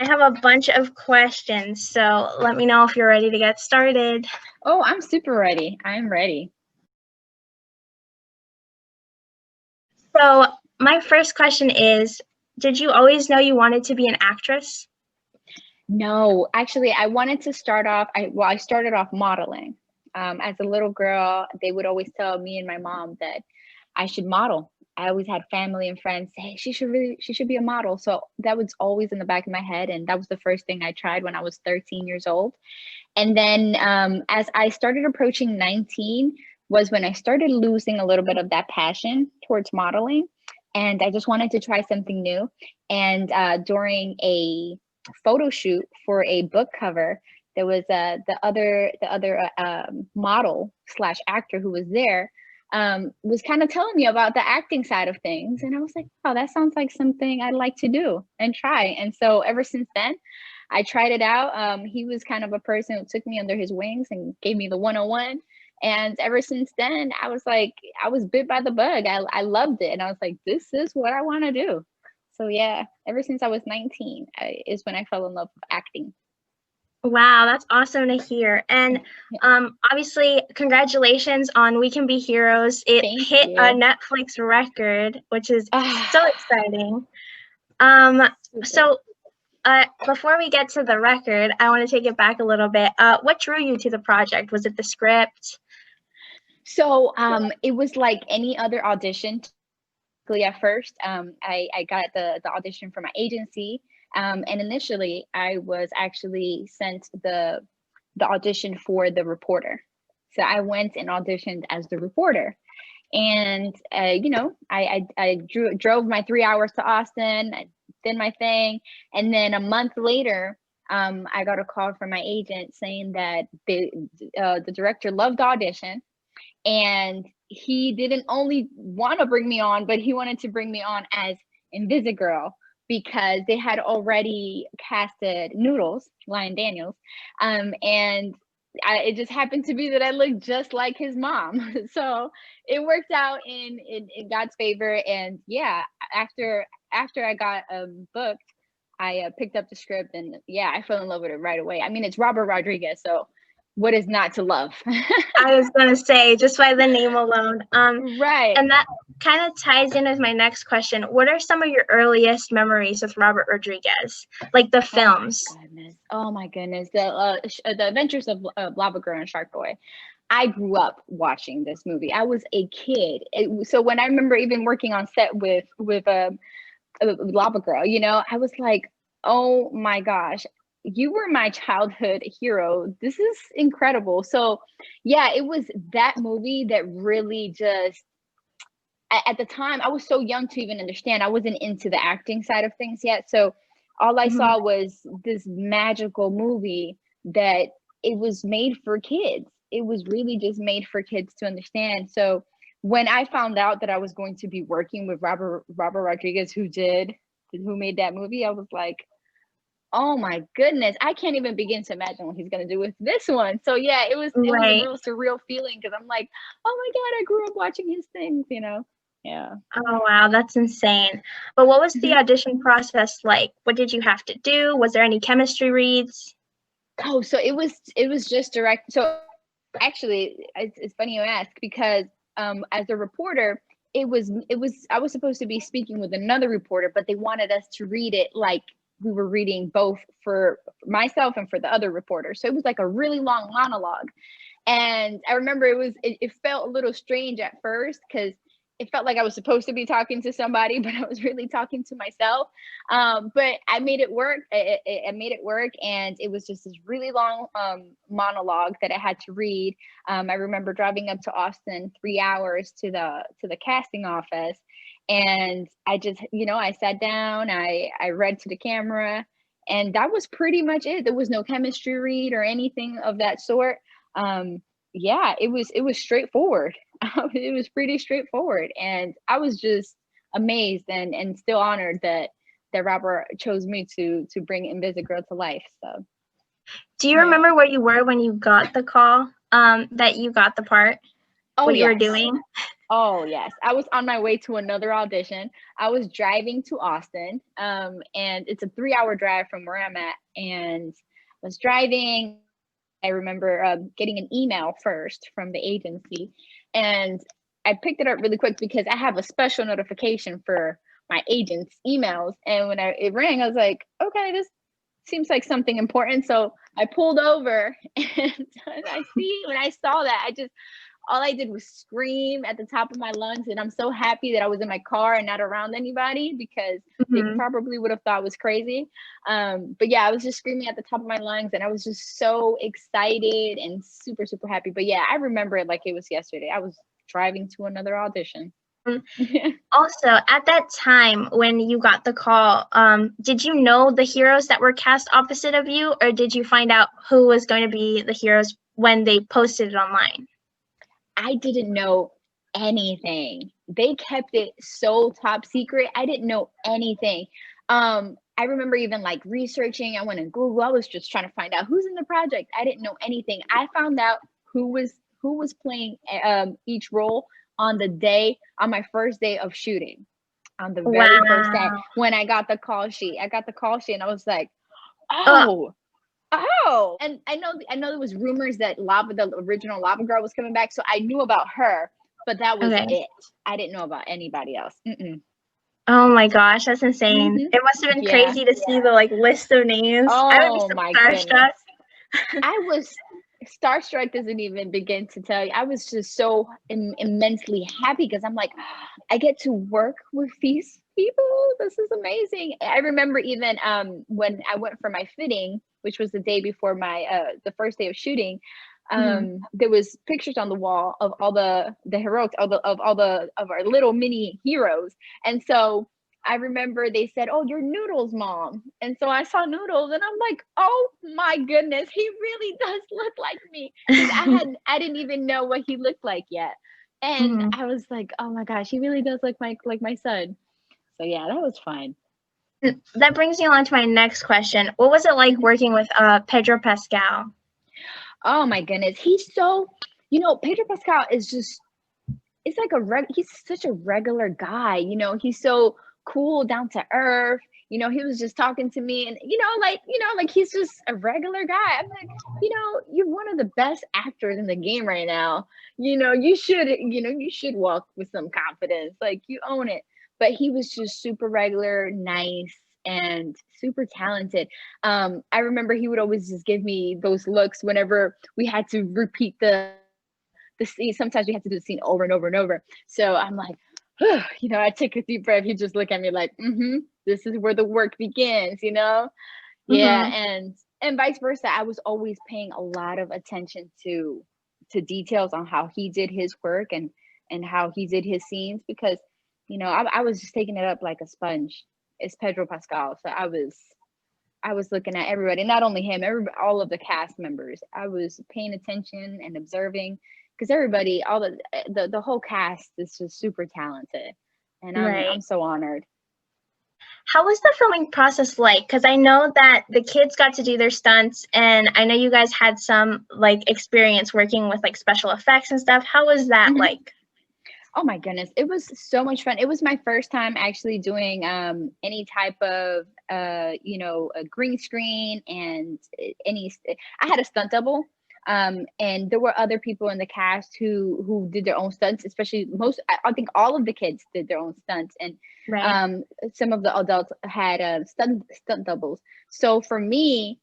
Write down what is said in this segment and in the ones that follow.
I have a bunch of questions, so let me know if you're ready to get started. Oh, I'm super ready. I'm ready. So, my first question is, did you always know you wanted to be an actress? No, actually, I wanted to start off. I started off modeling. As a little girl, they would always tell me and my mom that I should model. I always had family and friends say, "Hey, she should be a model." So that was always in the back of my head, and that was the first thing I tried when I was 13 years old. And then as I started approaching 19 was when I started losing a little bit of that passion towards modeling. And I just wanted to try something new. And during a photo shoot for a book cover, there was the other model slash actor who was there was kind of telling me about the acting side of things. And I was like, oh, that sounds like something I'd like to do and try. And so ever since then, I tried it out. He was kind of a person who took me under his wings and gave me the 101. And ever since then, I was like, I was bit by the bug. I loved it. And I was like, this is what I want to do. So yeah, ever since I was 19 is when I fell in love with acting. Wow, that's awesome to hear. And obviously, congratulations on We Can Be Heroes. It Thank hit you. a Netflix record, which is so exciting. So before we get to the record, I want to take it back a little bit. What drew you to the project? Was it the script? So it was like any other audition. At first, I got the audition for my agency. And initially, I was actually sent the audition for the reporter. So I went and auditioned as the reporter. And, I drove my 3 hours to Austin, I did my thing. And then a month later, I got a call from my agent saying that the director loved the audition. And he didn't only want to bring me on, but he wanted to bring me on as Invisi-Girl because they had already casted Noodles, Lion Daniels, and it just happened to be that I looked just like his mom. So it worked out in God's favor. And yeah, after I got booked, I picked up the script and yeah, I fell in love with it right away. I mean, it's Robert Rodriguez, so what is not to love? I was going to say, just by the name alone. Right. And that kind of ties in with my next question. What are some of your earliest memories with Robert Rodriguez? Like the films? Oh my goodness. The Adventures of Lava Girl and Shark Boy. I grew up watching this movie. I was a kid. So when I remember even working on set with Lava Girl, I was like, oh my gosh, you were my childhood hero. This is incredible. So yeah, it was that movie that really just, at the time, I was so young to even understand. I wasn't into the acting side of things yet. So all I saw was this magical movie that it was made for kids. It was really just made for kids to understand. So when I found out that I was going to be working with Robert Rodriguez, who made that movie, I was like, oh my goodness, I can't even begin to imagine what he's going to do with this one. So yeah, it was a real surreal feeling because I'm like, oh my God, I grew up watching his things, Yeah. Oh, wow, that's insane. But what was the audition process like? What did you have to do? Was there any chemistry reads? Oh, so it was just direct. So actually, it's funny you ask because as a reporter, I was supposed to be speaking with another reporter, but they wanted us to read it like we were reading both for myself and for the other reporter. So it was like a really long monologue. And I remember it felt a little strange at first because it felt like I was supposed to be talking to somebody, but I was really talking to myself. But I made it work. I made it work. And it was just this really long monologue that I had to read. I remember driving up to Austin 3 hours to the casting office. And I just, I sat down, I read to the camera, and that was pretty much it. There was no chemistry read or anything of that sort. Yeah, it was straightforward. It was pretty straightforward, and I was just amazed and still honored that Robert chose me to bring Invisi-Girl to life. So, do you remember where you were when you got the call that you got the part? Oh, what you were doing? Oh yes, I was on my way to another audition. I was driving to Austin, and it's a 3-hour drive from where I'm at. And I was driving. I remember getting an email first from the agency, and I picked it up really quick because I have a special notification for my agent's emails. And when it rang, I was like, okay, this seems like something important. So I pulled over, and when I saw that, all I did was scream at the top of my lungs. And I'm so happy that I was in my car and not around anybody, because they probably would have thought I was crazy. But yeah, I was just screaming at the top of my lungs, and I was just so excited and super, super happy. But yeah, I remember it like it was yesterday. I was driving to another audition. Also, at that time when you got the call, did you know the heroes that were cast opposite of you, or did you find out who was going to be the heroes when they posted it online? I didn't know anything. They kept it so top secret. I didn't know anything. I remember even like researching. I went on Google. I was just trying to find out who's in the project. I didn't know anything. I found out who was playing each role on my first day of shooting. On the very first day, when I got the call sheet. I got the call sheet, and I was like, oh. And I know there was rumors that the original Lava Girl was coming back, so I knew about her, but that was it. I didn't know about anybody else. Oh my gosh, that's insane. It must have been crazy to see the like list of names. I would be so starstruck. I was starstruck, doesn't even begin to tell you. I was just so immensely happy, because I'm like, I get to work with these people. This is amazing. I remember even when I went for my fitting, which was the day before my the first day of shooting. There was pictures on the wall of all the heroics, of our little mini heroes. And so I remember they said, "Oh, you're Noodles' mom." And so I saw Noodles, and I'm like, "Oh my goodness, he really does look like me." I didn't even know what he looked like yet. And I was like, "Oh my gosh, he really does look like my son." So yeah, that was fun. That brings me on to my next question. What was it like working with Pedro Pascal? Oh my goodness, he's so, Pedro Pascal is just, it's like he's such a regular guy. He's so cool, down to earth. He was just talking to me, and like he's just a regular guy. I'm like, you're one of the best actors in the game right now. You should walk with some confidence. Like, you own it. But he was just super regular, nice, and super talented. I remember he would always just give me those looks whenever we had to repeat the scene. Sometimes we had to do the scene over and over and over. So I'm like, I take a deep breath. He just look at me like, this is where the work begins, Yeah. And vice versa. I was always paying a lot of attention to details on how he did his work and how he did his scenes, because, I was just taking it up like a sponge. It's Pedro Pascal. So I was looking at everybody, not only him, all of the cast members. I was paying attention and observing, because everybody, all the whole cast is just super talented, and I'm so honored. How was the filming process like? Because I know that the kids got to do their stunts, and I know you guys had some like experience working with like special effects and stuff. How was that like? Oh my goodness, it was so much fun. It was my first time actually doing any type of a green screen, and I had a stunt double. And there were other people in the cast who did their own stunts, especially I think all of the kids did their own stunts, and some of the adults had stunt doubles. So for me,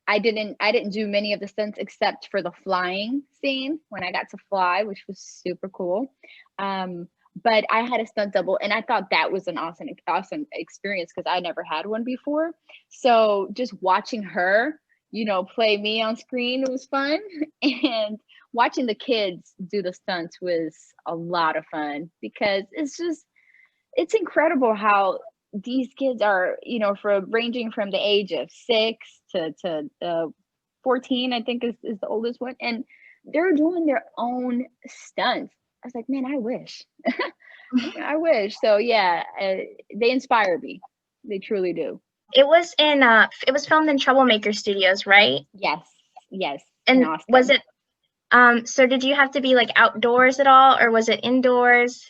I didn't do many of the stunts except for the flying scene when I got to fly, which was super cool. But I had a stunt double, and I thought that was an awesome experience, because I never had one before. So just watching her, play me on screen was fun. And watching the kids do the stunts was a lot of fun, because it's incredible how these kids are, ranging from the age of 6 to 14, I think is the oldest one. And they're doing their own stunts. I was like, man, I wish. I wish. So yeah, they inspire me. They truly do. It was filmed in Troublemaker Studios, right? Yes. And was it So did you have to be like outdoors at all, or was it indoors?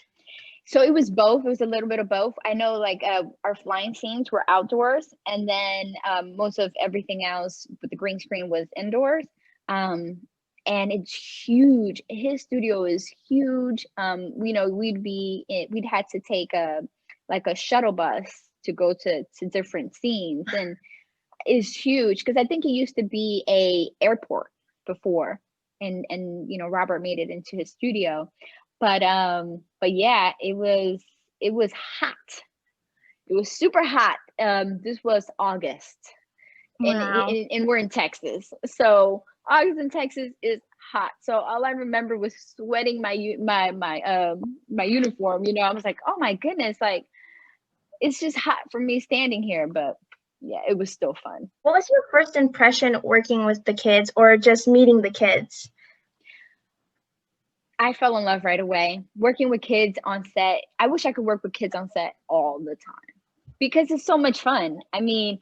So it was both. It was a little bit of both. I know like our flying scenes were outdoors, and then most of everything else with the green screen was indoors. Um, and it's huge. His studio is huge. We'd had to take a shuttle bus to go to different scenes, and it's huge because I think it used to be a airport before, and Robert made it into his studio. But yeah, it was hot. It was super hot. This was August, Wow. and we're in Texas, so August in Texas is hot. So all I remember was sweating my uniform. I was like, oh my goodness, like it's just hot for me standing here. But yeah, it was still fun. What was your first impression working with the kids or just meeting the kids? I fell in love right away. Working with kids on set. I wish I could work with kids on set all the time because it's so much fun. I mean,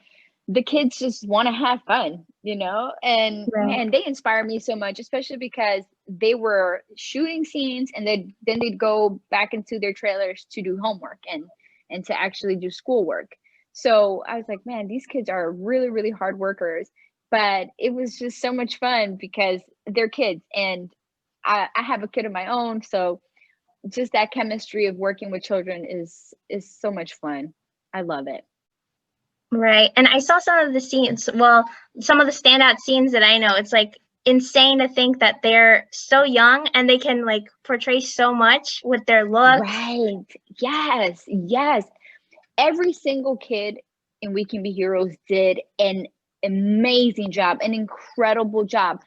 the kids just want to have fun, and Right. man, they inspire me so much, especially because they were shooting scenes and then they'd go back into their trailers to do homework and to actually do schoolwork. So I was like, man, these kids are really, really hard workers, but it was just so much fun because they're kids, and I have a kid of my own, so just that chemistry of working with children is so much fun. I love it. Right. And I saw some of the scenes, well, some of the standout scenes that I know. It's like insane to think that they're so young and they can like portray so much with their looks. Right. Yes. Yes. Every single kid in We Can Be Heroes did an amazing job, an incredible job.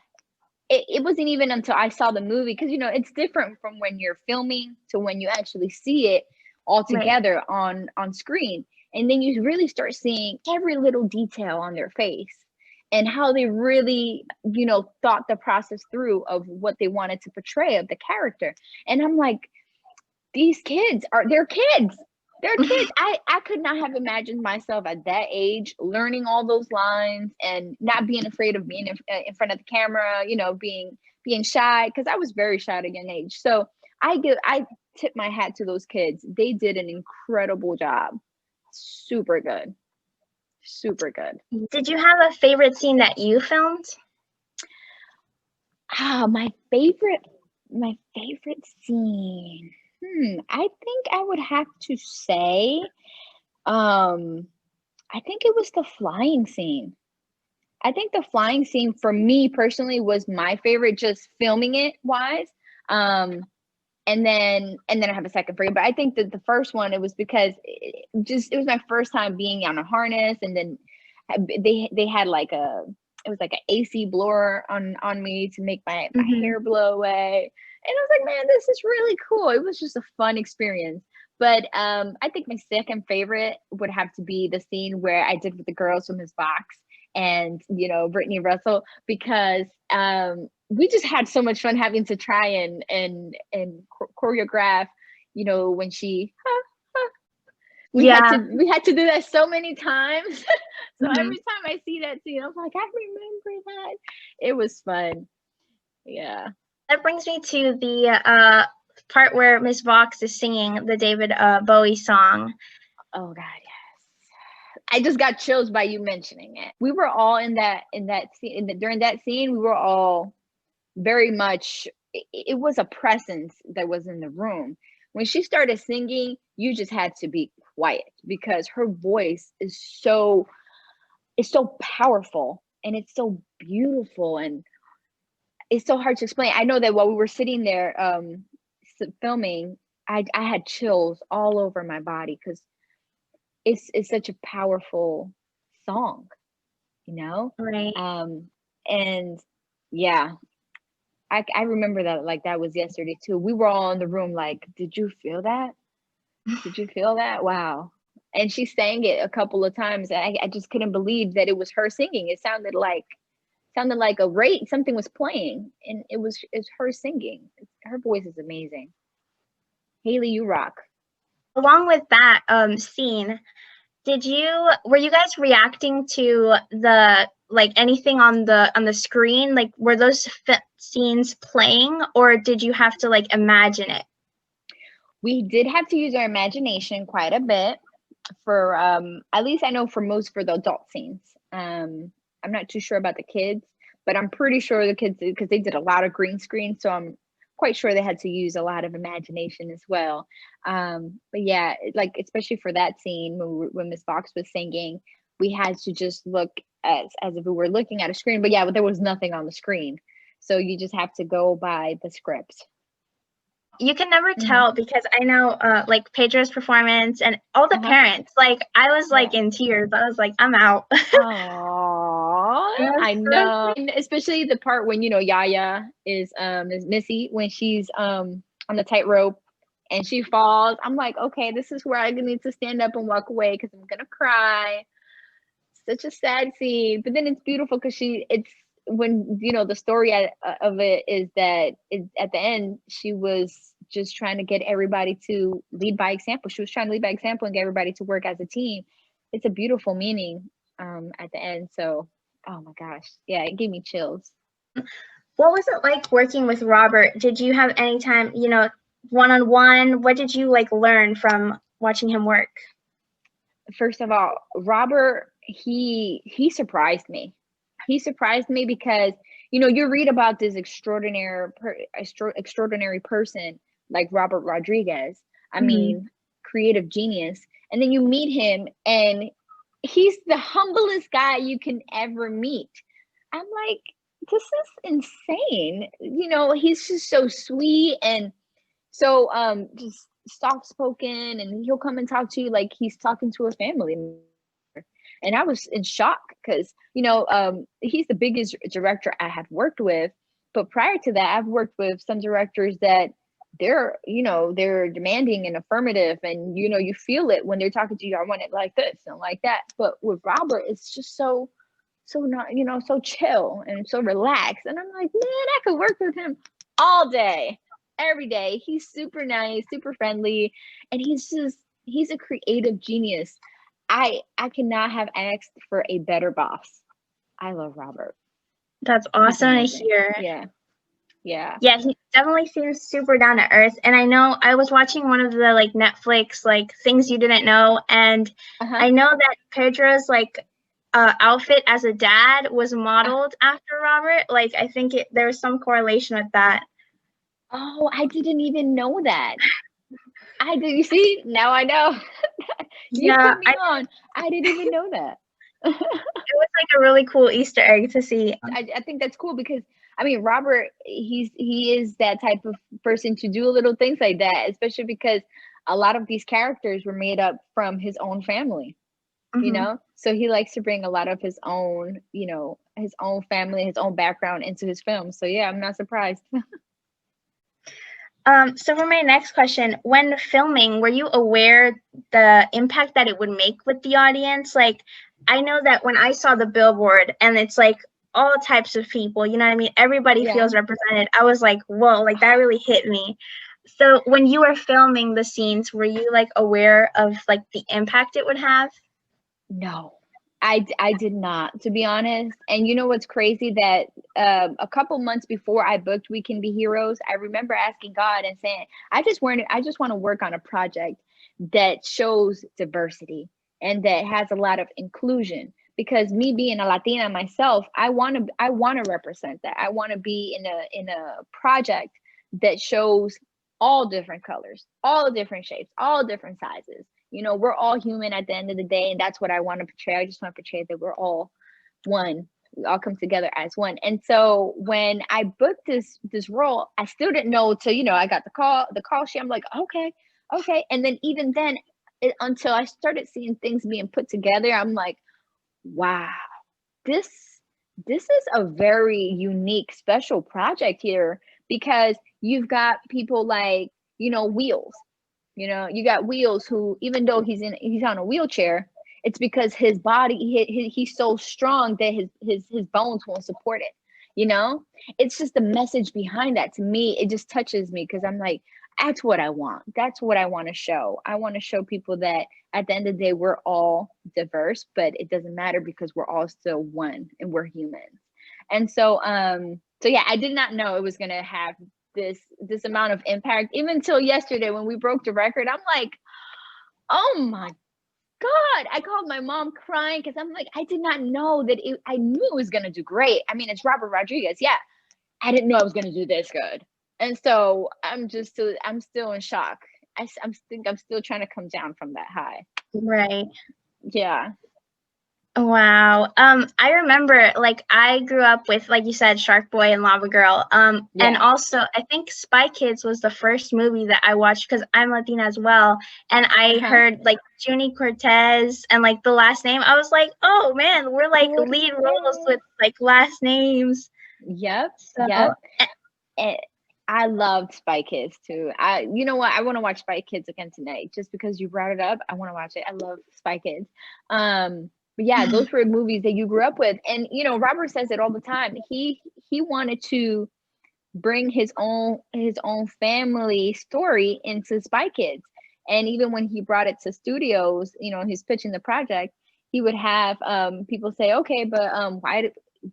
It wasn't even until I saw the movie, because it's different from when you're filming to when you actually see it all together on screen, and then you really start seeing every little detail on their face and how they really thought the process through of what they wanted to portray of the character. And I'm like, they're kids. They're kids. I could not have imagined myself at that age learning all those lines and not being afraid of being in front of the camera, being shy, because I was very shy at a young age. So I tip my hat to those kids. They did an incredible job. Super good. Super good. Did you have a favorite scene that you filmed? My favorite scene. I think I would have to say, I think it was the flying scene. I think the flying scene for me personally was my favorite, just filming it wise. And then I have a second for you, but I think that the first one, it was because it was my first time being on a harness, and then they had it was like an AC blower on me to make my hair blow away. And I was like, man, this is really cool. It was just a fun experience. But I think my second favorite would have to be the scene where I did with the girls from his box and, Brittany Russell, because we just had so much fun having to try and choreograph, when she, we had to do that so many times. So every time I see that scene, I'm like, I remember that. It was fun. Yeah. That brings me to the part where Miss Vox is singing the David Bowie song. Oh God, yes. I just got chills by you mentioning it. We were all in that scene, during that scene, we were all very much, it was a presence that was in the room. When she started singing, you just had to be quiet because her voice is so powerful and it's so beautiful, and it's so hard to explain. I know that while we were sitting there filming, I had chills all over my body because it's such a powerful song, Right. And yeah, I remember that like that was yesterday too. We were all in the room like, did you feel that? Did you feel that? Wow. And she sang it a couple of times. I just couldn't believe that it was her singing. It sounded like something was playing, and it's her singing. Her voice is amazing. Haley, you rock. Along with that scene, were you guys reacting to the anything on the screen? Like, were those scenes playing, or did you have to like imagine it? We did have to use our imagination quite a bit for at least I know for the adult scenes. I'm not too sure about the kids, but I'm pretty sure the kids, because they did a lot of green screen, so I'm quite sure they had to use a lot of imagination as well. But yeah, like especially for that scene when Miss Fox was singing, we had to just look as if we were looking at a screen. But yeah, but there was nothing on the screen, so you just have to go by the script. You can never tell because I know like Pedro's performance and all the parents, like I was like in tears. I was like, I'm out. Aww, I know. And especially the part when, you know, Yaya is Missy, when she's on the tightrope and she falls. I'm like, okay, this is where I need to stand up and walk away because I'm gonna cry. Such a sad scene, but then it's beautiful because it's when, you know, the story of it is that at the end she was just trying to get everybody to lead by example. She was trying to lead by example and get everybody to work as a team. It's a beautiful meaning at the end. So, oh my gosh, yeah, it gave me chills. What was it like working with Robert? Did you have any time, you know, one-on-one? What did you like learn from watching him work? First of all, Robert, he surprised me. He surprised me because, you know, you read about this extraordinary person like Robert Rodriguez. I mean, creative genius. And then you meet him and he's the humblest guy you can ever meet. I'm like, this is insane. You know, he's just so sweet and so just soft spoken, and he'll come and talk to you like he's talking to a family. And I was in shock because, you know, he's the biggest director I have worked with. But prior to that, I've worked with some directors that they're, you know, they're demanding and affirmative. And, you know, you feel it when they're talking to you. I want it like this and like that. But with Robert, it's just so not, you know, so chill and so relaxed. And I'm like, man, I could work with him all day, every day. He's super nice, super friendly. And he's a creative genius. I cannot have asked for a better boss. I love Robert. That's awesome to hear. Yeah. He definitely seems super down to earth. And I know I was watching one of the like Netflix like things you didn't know, and I know that Pedro's like outfit as a dad was modeled after Robert. Like I think there was some correlation with that. Oh, I didn't even know that. I did. You see, now I know. You put me on. I didn't even know that. It was like a really cool Easter egg to see. I think that's cool because I mean, Robert, he is that type of person to do little things like that, especially because a lot of these characters were made up from his own family, you know? So he likes to bring a lot of his own, you know, his own family, his own background into his films. So yeah, I'm not surprised. So for my next question, when filming, were you aware the impact that it would make with the audience? Like, I know that when I saw the billboard and it's like all types of people, you know what I mean? Everybody feels represented. I was like, whoa, like that really hit me. So when you were filming the scenes, were you like aware of like the impact it would have? No, I did not, to be honest. And you know what's crazy, that a couple months before I booked We Can Be Heroes, I remember asking God and saying, I just want to work on a project that shows diversity and that has a lot of inclusion. Because me being a Latina myself, I want to represent that. I want to be in a project that shows all different colors, all different shapes, all different sizes. You know, we're all human at the end of the day, and that's what I want to portray. I just want to portray that we're all one. We all come together as one. And so when I booked this role, I still didn't know till, you know, I got the call sheet. I'm like, okay. And then even then, until I started seeing things being put together, I'm like, wow, this is a very unique, special project here, because you've got people like, you know, Wheels. You know, you got Wheels, who, even though he's on a wheelchair, it's because his body, he's so strong that his bones won't support it. You know, it's just the message behind that. To me, it just touches me because I'm like, that's what I want. That's what I want to show. I want to show people that at the end of the day, we're all diverse, but it doesn't matter because we're all still one and we're humans. And so yeah, I did not know it was gonna have this amount of impact. Even until yesterday when we broke the record, I'm like, oh my God. I called my mom crying because I'm like, I did not know that I knew it was gonna do great. I mean, it's Robert Rodriguez. Yeah. I didn't know I was gonna do this good. And so I'm still in shock. I think I'm still trying to come down from that high. Right. Yeah. Wow. I remember, like, I grew up with, like you said, Shark Boy and Lava Girl. And Yeah. also I think Spy Kids was the first movie that I watched because I'm Latina as well. And I heard like Junie Cortez and like the last name. I was like, oh man, we're like lead roles with like last names. Yep. So, Yep. And I loved Spy Kids too. You know what? I want to watch Spy Kids again tonight just because you brought it up. I want to watch it. I love Spy Kids. But yeah, those were movies that you grew up with. And you know, Robert says it all the time. He wanted to bring his own family story into Spy Kids. And even when he brought it to studios, you know, he's pitching the project, he would have people say, okay, but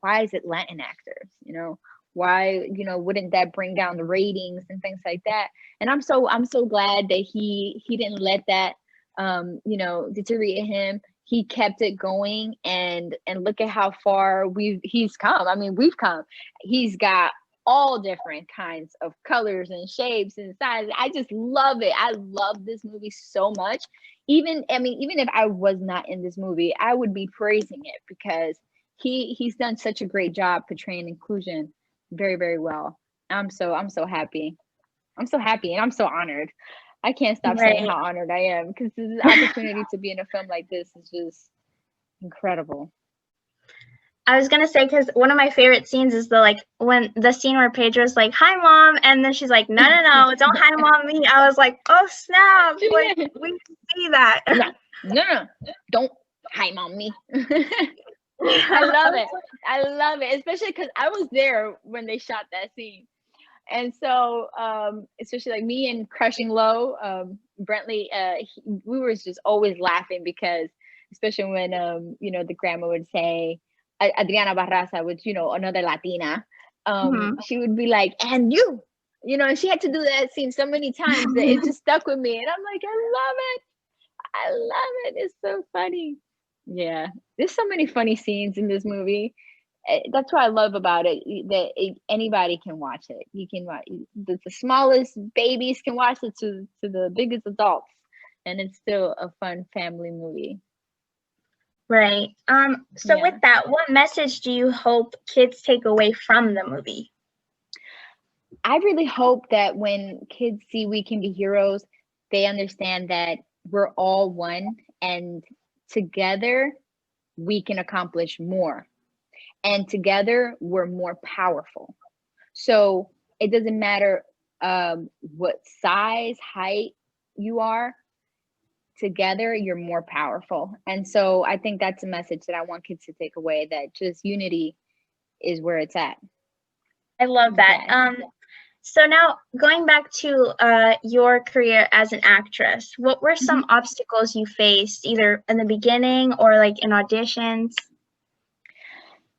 why is it Latin actors? You know, why, you know, wouldn't that bring down the ratings and things like that? And I'm so glad that he didn't let that you know, deteriorate him. He kept it going, and look at how far he's come. I mean, we've come. He's got all different kinds of colors and shapes and sizes. I just love it. I love this movie so much. Even if I was not in this movie, I would be praising it because he's done such a great job portraying inclusion very, very well. I'm so happy. I'm so happy and I'm so honored. I can't stop saying how honored I am because this opportunity to be in a film like this is just incredible. I was gonna say, because one of my favorite scenes is when the scene where Pedro's like, "Hi, Mom," and then she's like, "No, don't hi, Mom me." I was like, "Oh snap! Like we see that." No, don't hi, Mom me. I love it. I love it, especially because I was there when they shot that scene. And so, especially like me and Crushing Low, Brentley, we were just always laughing because, especially when, you know, the grandma would say, Adriana Barraza, which, you know, another Latina, she would be like, and you know, and she had to do that scene so many times that it just stuck with me. And I'm like, I love it. It's so funny. Yeah, there's so many funny scenes in this movie. That's what I love about it, that anybody can watch it. You can watch the smallest babies can watch it to the biggest adults, and it's still a fun family movie. Right. So with that, what message do you hope kids take away from the movie? I really hope that when kids see We Can Be Heroes, they understand that we're all one, and together we can accomplish more. And together we're more powerful. So it doesn't matter what size, height you are, together you're more powerful. And so I think that's a message that I want kids to take away, that just unity is where it's at. I love that. So now going back to your career as an actress, what were some obstacles you faced either in the beginning or like in auditions?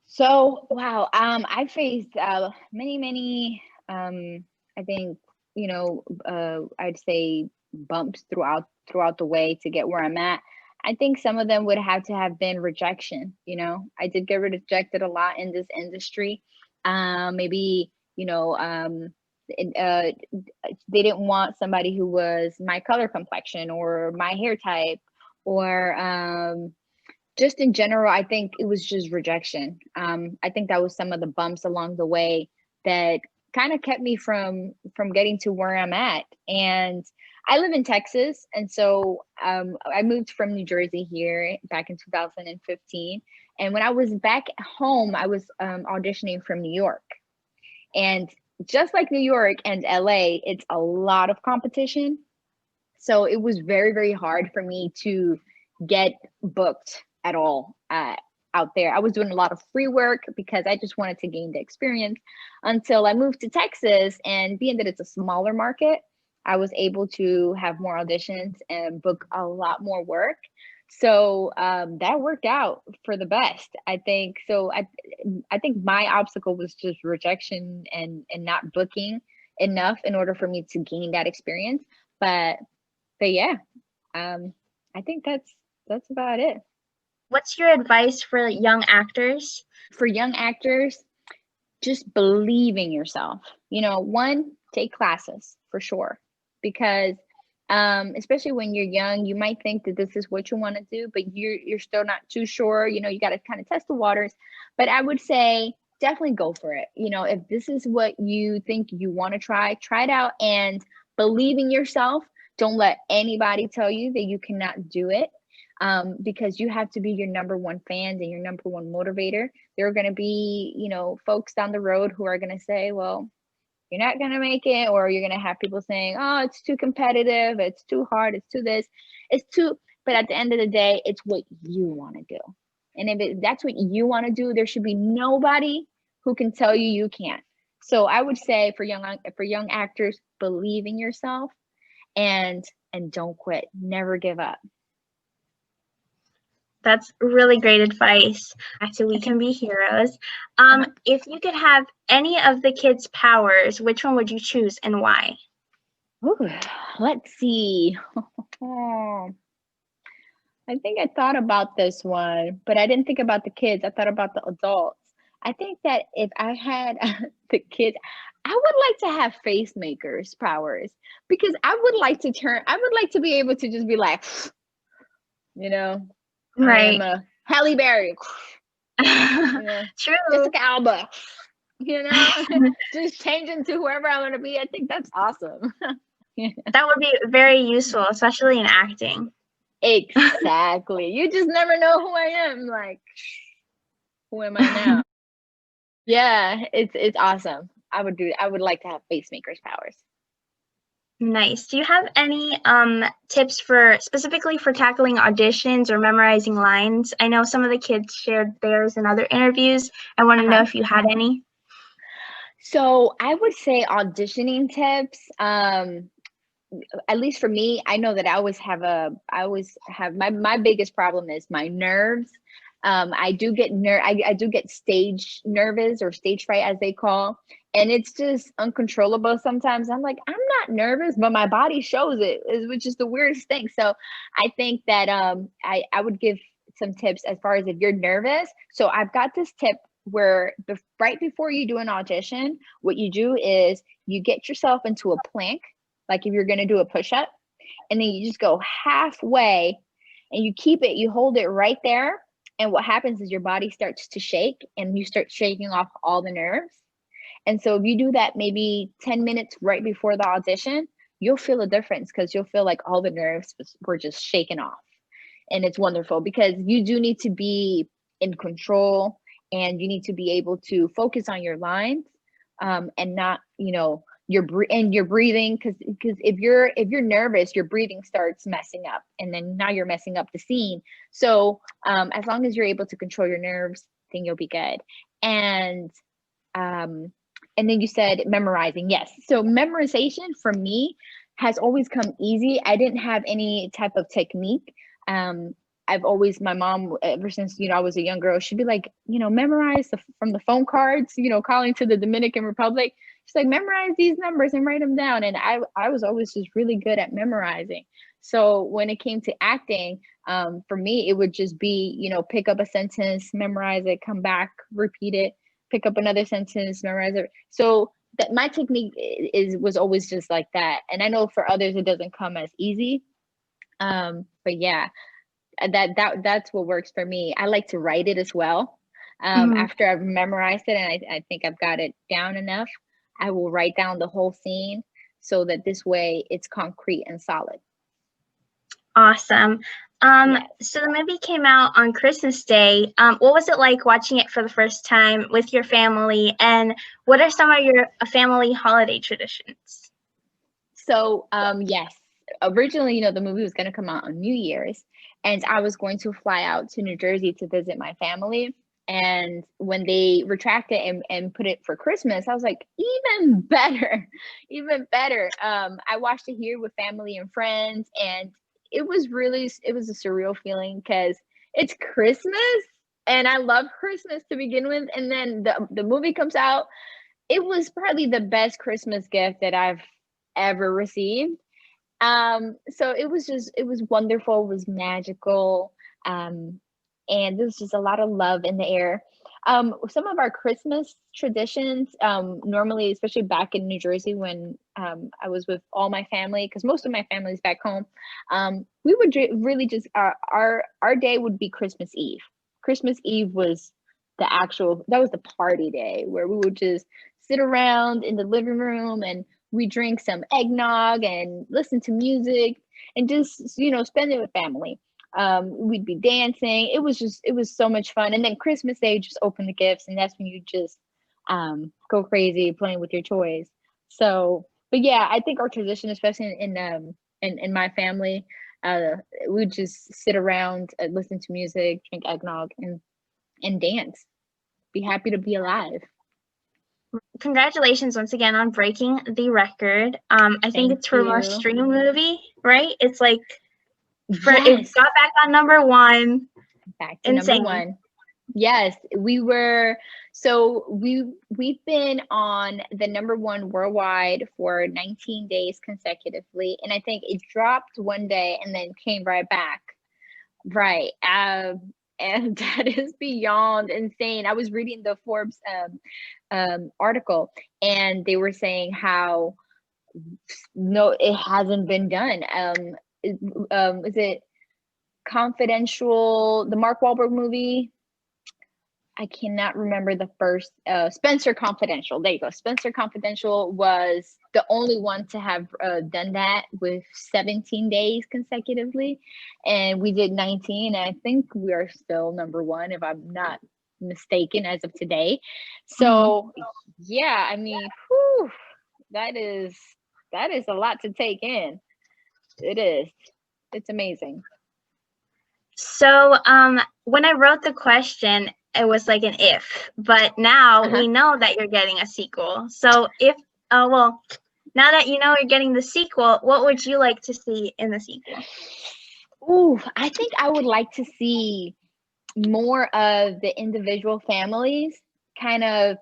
So, wow, I faced many, I think, you know, I'd say bumps throughout the way to get where I'm at. I think some of them would have to have been rejection. You know, I did get rejected a lot in this industry. Maybe, you know, they didn't want somebody who was my color complexion or my hair type, or just in general, I think it was just rejection. I think that was some of the bumps along the way that kind of kept me from getting to where I'm at. And I live in Texas, and so I moved from New Jersey here back in 2015. And when I was back home, I was auditioning from New York. And just like New York and LA, it's a lot of competition. So it was very, very hard for me to get booked at all out there. I was doing a lot of free work because I just wanted to gain the experience until I moved to Texas. And being that it's a smaller market, I was able to have more auditions and book a lot more work. So that worked out for the best, I think. So I think my obstacle was just rejection and not booking enough in order for me to gain that experience. But yeah, I think that's about it. What's your advice for young actors? For young actors, just believe in yourself. One, take classes for sure, because especially when you're young, you might think that this is what you want to do, but you're still not too sure. You got to kind of test the waters. But I would say definitely go for it. If this is what you think you want to try it out and believe in yourself. Don't let anybody tell you that you cannot do it. Because you have to be your number one fans and your number one motivator. There are going to be, folks down the road who are going to say, well, you're not going to make it, or you're going to have people saying, oh, it's too competitive, it's too hard, it's too this, but at the end of the day, it's what you want to do. And if that's what you want to do, there should be nobody who can tell you you can't. So I would say for young actors, believe in yourself and don't quit. Never give up. That's really great advice. So we can be heroes. If you could have any of the kids' powers, which one would you choose and why? Ooh, let's see. I think I thought about this one, but I didn't think about the kids. I thought about the adults. I think that if I had the kids, I would like to have face makers powers, because I would like to be able to just be like, I am Right. a Halle Berry, True. Jessica Alba, just change into whoever I want to be. I think that's awesome. That would be very useful, especially in acting. Exactly. You just never know who I am. Like, who am I now? Yeah, it's awesome. I would like to have face makers powers. Nice. Do you have any tips specifically for tackling auditions or memorizing lines? I know some of the kids shared theirs in other interviews. I want to know if you had any. So I would say auditioning tips. At least for me, I know that I always have my biggest problem is my nerves. I do get stage nervous, or stage fright as they call, and it's just uncontrollable sometimes. I'm like, I'm not nervous, but my body shows it, which is the weirdest thing. So I think that I would give some tips as far as if you're nervous. So I've got this tip where right before you do an audition, what you do is you get yourself into a plank, like if you're going to do a push-up, and then you just go halfway and you hold it right there. And what happens is your body starts to shake and you start shaking off all the nerves. And so if you do that maybe 10 minutes right before the audition, you'll feel a difference, because you'll feel like all the nerves were just shaken off. And it's wonderful, because you do need to be in control, and you need to be able to focus on your lines, and not, your breathing, because if you're nervous, your breathing starts messing up, and then now you're messing up the scene. So as long as you're able to control your nerves, then you'll be good. And then you said memorizing. Yes. So memorization for me has always come easy. I didn't have any type of technique. My mom, ever since, I was a young girl, she'd be like, memorize from the phone cards, calling to the Dominican Republic. She's like, memorize these numbers and write them down. And I was always just really good at memorizing. So when it came to acting, for me, it would just be, pick up a sentence, memorize it, come back, repeat it, pick up another sentence, memorize it. So that my technique was always just like that. And I know for others, it doesn't come as easy. But yeah, that's what works for me. I like to write it as well. After I've memorized it and I think I've got it down enough, I will write down the whole scene, so that this way it's concrete and solid. Awesome. So the movie came out on Christmas Day. What was it like watching it for the first time with your family? And what are some of your family holiday traditions? So yes, originally, the movie was going to come out on New Year's, and I was going to fly out to New Jersey to visit my family. And when they retracted and put it for Christmas, I was like, even better, even better. I watched it here with family and friends, and it was a surreal feeling because it's Christmas and I love Christmas to begin with. And then the movie comes out. It was probably the best Christmas gift that I've ever received. So it was wonderful, it was magical. And there's just a lot of love in the air. Some of our Christmas traditions, normally, especially back in New Jersey when I was with all my family, because most of my family's back home, we would really just our day would be Christmas Eve. Christmas Eve was that was the party day where we would just sit around in the living room and we drink some eggnog and listen to music and just spend it with family. We'd be dancing. It was so much fun. And then Christmas Day, just open the gifts, and that's when you just go crazy playing with your toys. So, but yeah, I think our tradition, especially in my family, we just sit around, listen to music, drink eggnog, and dance. Be happy to be alive. Congratulations once again on breaking the record. I think it's for most streamed movie, right? It's like it got back on number one. Back to number one. Yes, we've been on the number one worldwide for 19 days consecutively, and I think it dropped one day and then came right back. Right. And that is beyond insane. I was reading the Forbes article, and they were saying how no, it hasn't been done. Is it Confidential, the Mark Wahlberg movie? I cannot remember the first. Spencer Confidential. There you go. Spencer Confidential was the only one to have done that with 17 days consecutively, and we did 19. And I think we are still number one, if I'm not mistaken, as of today. So yeah, I mean, whew, that is a lot to take in. It is. It's amazing. So when I wrote the question, it was like an if, but now we know that you're getting a sequel. So if, now that you know you're getting the sequel, what would you like to see in the sequel? Ooh, I think I would like to see more of the individual families. Kind of,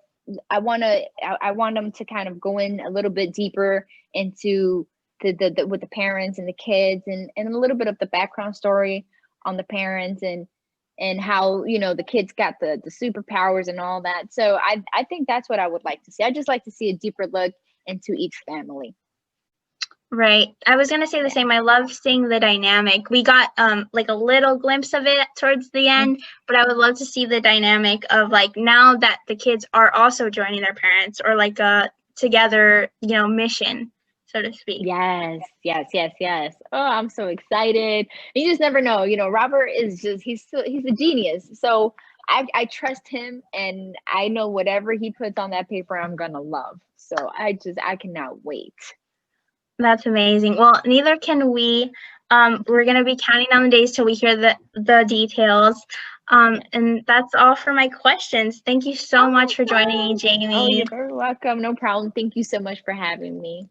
I want them to kind of go in a little bit deeper into the with the parents and the kids, and a little bit of the background story on the parents and how the kids got the superpowers and all that. So I think that's what I would like to see. I just like to see a deeper look into each family. Right. I was gonna say the same. I love seeing the dynamic. We got like a little glimpse of it towards the end, but I would love to see the dynamic of like now that the kids are also joining their parents, or like a together, mission, so to speak. Yes. Oh, I'm so excited. You just never know. Robert is he's a genius. So I trust him, and I know whatever he puts on that paper, I'm gonna love. So I cannot wait. That's amazing. Well, neither can we. We're gonna be counting down the days till we hear the details. And that's all for my questions. Thank you so much for joining me, Jamie. Oh, you're very welcome. No problem. Thank you so much for having me.